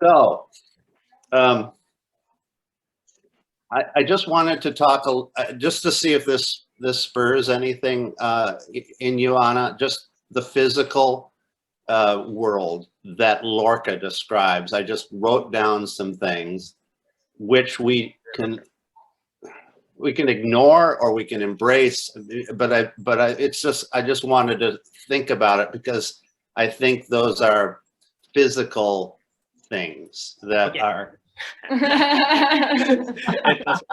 So, I just wanted to talk, just to see if this spurs anything in you, Ana, just the physical world that Lorca describes. I just wrote down some things which we can ignore or we can embrace, but it's just, I just wanted to think about it because I think those are physical things that are. Entonces,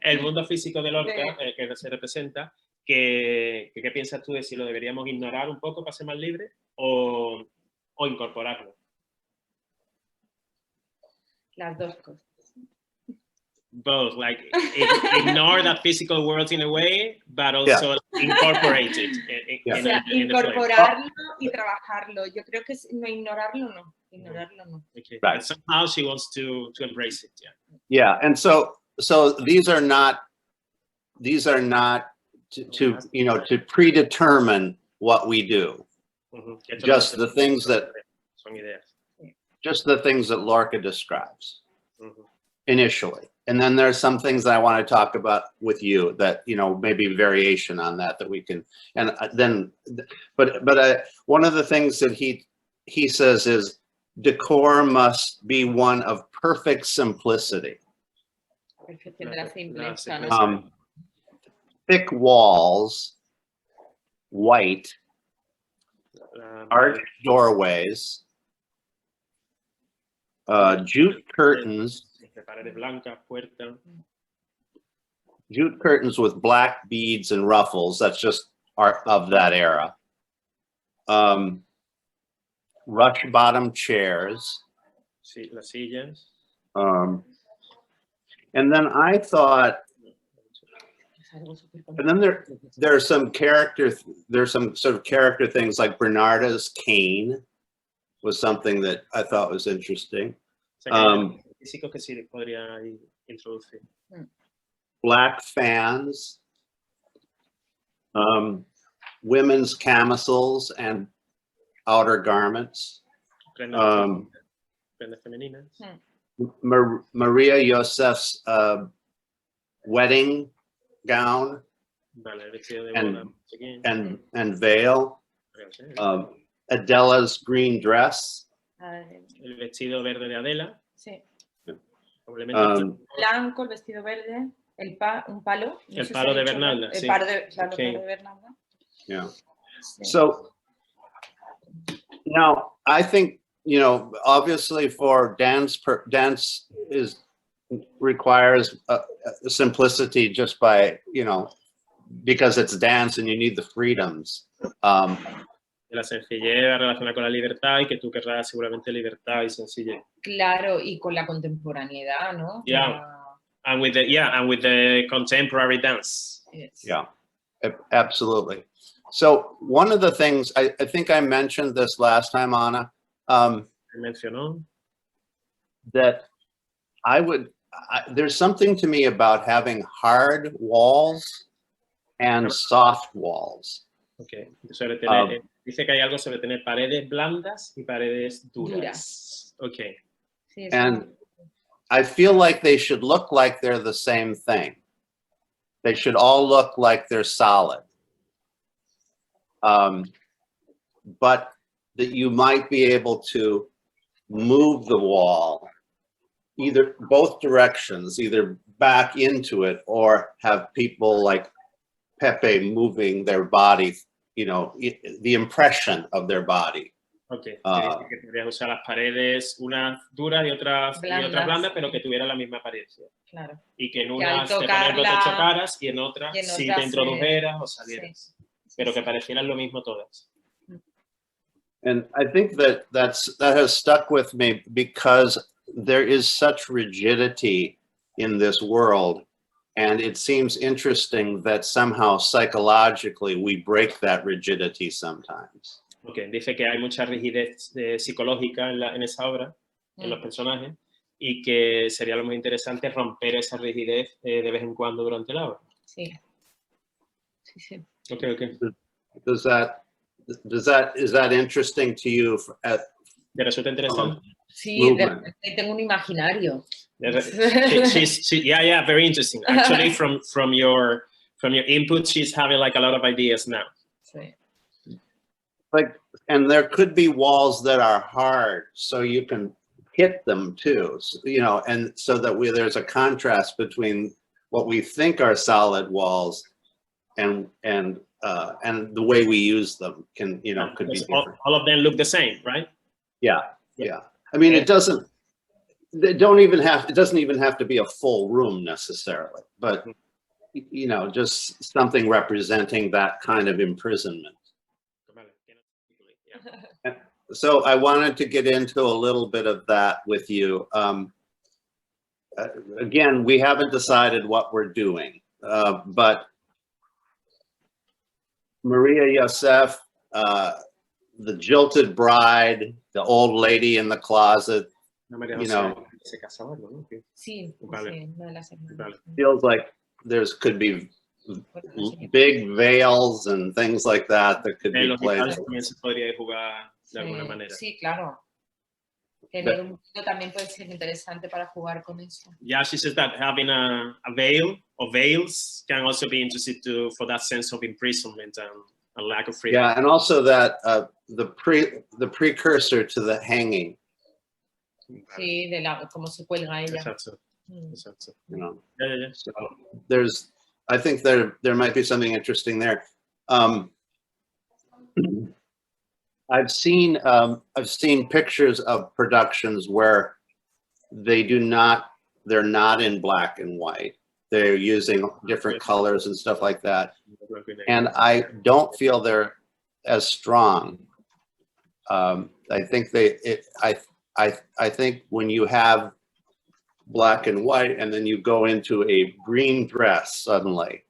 el mundo físico de Lorca, que se representa, ¿qué piensas tú de si lo deberíamos ignorar un poco para ser más libres o incorporarlo? Las dos cosas. Both, like ignore that physical world in a way, but also incorporate it. O sea, incorporarlo y trabajarlo. Yo creo que no ignorarlo, no. Ignorarlo, no. Okay. Right. Somehow she wants to embrace it. Yeah. Yeah, and so these are not to to predetermine what we do. Just the things that Lorca describes initially. And then there's some things that I want to talk about with you that, maybe variation on that we can, and then, but one of the things that he says is decor must be one of perfect simplicity. Thick walls, white, arched doorways, jute curtains, jute curtains with black beads and ruffles. That's just art of that era. Rush bottom chairs. Las sillas. And then I thought, and then there are some there's some sort of character things like Bernarda's cane was something that I thought was interesting. Black fans, women's camisoles and outer garments, Maria Josef's wedding gown and veil, Adela's green dress, el vestido verde de Adela. Sí. Blanco, el vestido verde, un palo. No el palo de Bernarda. El palo de Bernarda. Yeah. So now I think, obviously for dance requires simplicity just by, because it's dance and you need the freedoms. La sencillez relacionada con la libertad y que tú querrás seguramente libertad y sencillez. Claro, y con la contemporaneidad, ¿no? Yeah. And with the contemporary dance. Yes. Yeah, absolutely. So one of the things, I think I mentioned this last time, Ana, that there's something to me about having hard walls and soft walls. Okay. Dice que hay algo sobre tener paredes blandas y paredes duras. Okay. And I feel like they should look like they're the same thing. They should all look like they're solid. But that you might be able to move the wall either both directions, either back into it or have people like Pepe moving their body, the impression of their body. Okay. Que podrías usar las paredes, unas duras y otras blandas, pero que tuvieran la misma apariencia. Claro. Y que en unas te chocaras y en otras sí te introdujeras o salieras. Sí. Pero que parecieran lo mismo todas. And I think that has stuck with me because there is such rigidity in this world. And it seems interesting that somehow psychologically we break that rigidity sometimes. Okay. Dice que hay mucha rigidez psicológica en esa obra, en los personajes, y que sería lo más interesante romper esa rigidez de vez en cuando durante la obra. Sí. Sí, sí. Okay. Is that interesting to you? ¿Te resulta interesante? Sí, movement. tengo un imaginario. Yeah, very interesting. Actually, from your input, she's having like a lot of ideas now. Sí. Like, and there could be walls that are hard, so you can hit them too, you know, and so that there's a contrast between what we think are solid walls and the way we use them can, you know, could be different. All of them look the same, right? Yeah. I mean, it doesn't even have to be a full room necessarily, but you know, just something representing that kind of imprisonment. So I wanted to get into a little bit of that with you. Again, we haven't decided what we're doing, but Maria Yosef, the jilted bride, the old lady in the closet, you know, Sí, sí, una de las hermanas. feels like could be big veils and things like that could be played. Sí, claro. Tener un mundo también puede ser interesante para jugar con eso. Yeah, she says that having a veil or veils can also be interesting for that sense of imprisonment and a lack of freedom. Yeah, and also that the precursor to the hanging. Sí, de cómo se cuelga ella. Exacto. You know. Yeah. So I think there might be something interesting there. I've seen pictures of productions where they're not in black and white. They're using different colors and stuff like that. And I don't feel they're as strong. I think I think when you have black and white and then you go into a green dress suddenly,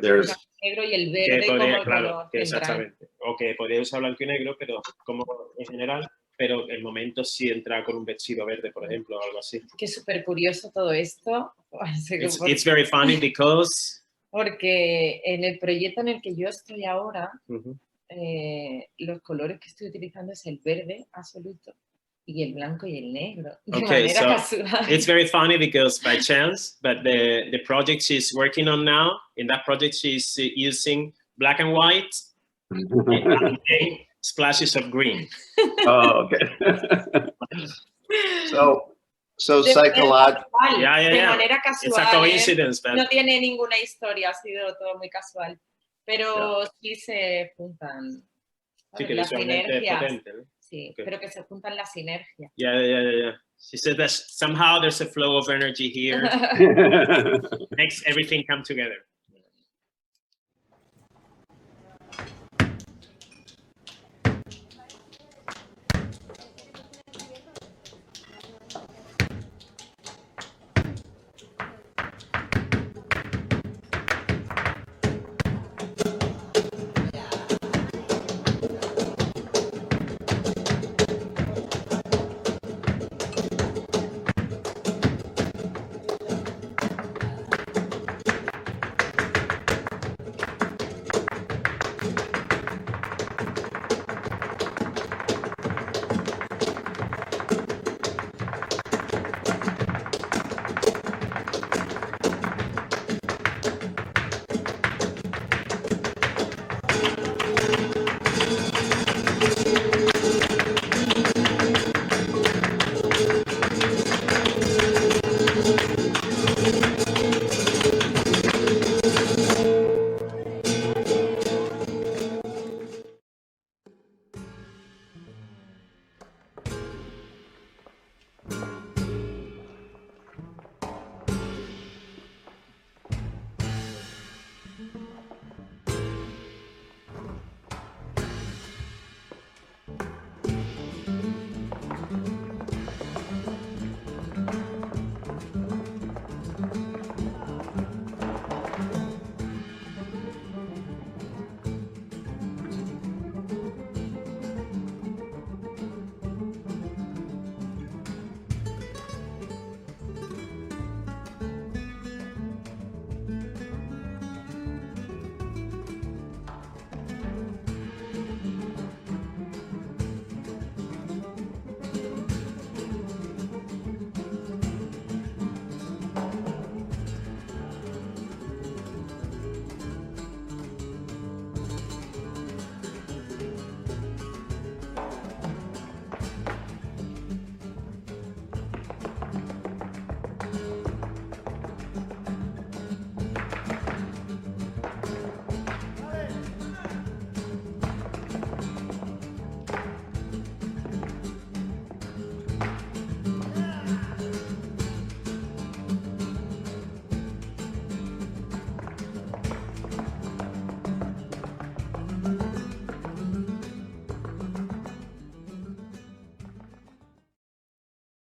there's Negro y el verde como el color exactamente. Ok, podría usar blanco y negro, pero como en general, pero el momento sí entra con un vestido verde, por ejemplo, o algo así. Que es súper curioso todo esto. It's very funny because... Porque en el proyecto en el que yo estoy ahora, los colores que estoy utilizando es el verde absoluto y el blanco y el negro. De manera casual. It's very funny because by chance, but the project she's working on now, in that project she's using black and white and splashes of green. Oh, okay. So psychological. Yeah. De manera casual. It's a coincidence. No tiene ninguna historia, ha sido todo muy casual. Pero sí se juntan las sinergias. Sí, okay. Pero que se juntan las sinergias. Yeah. She said that somehow there's a flow of energy here. Makes everything come together.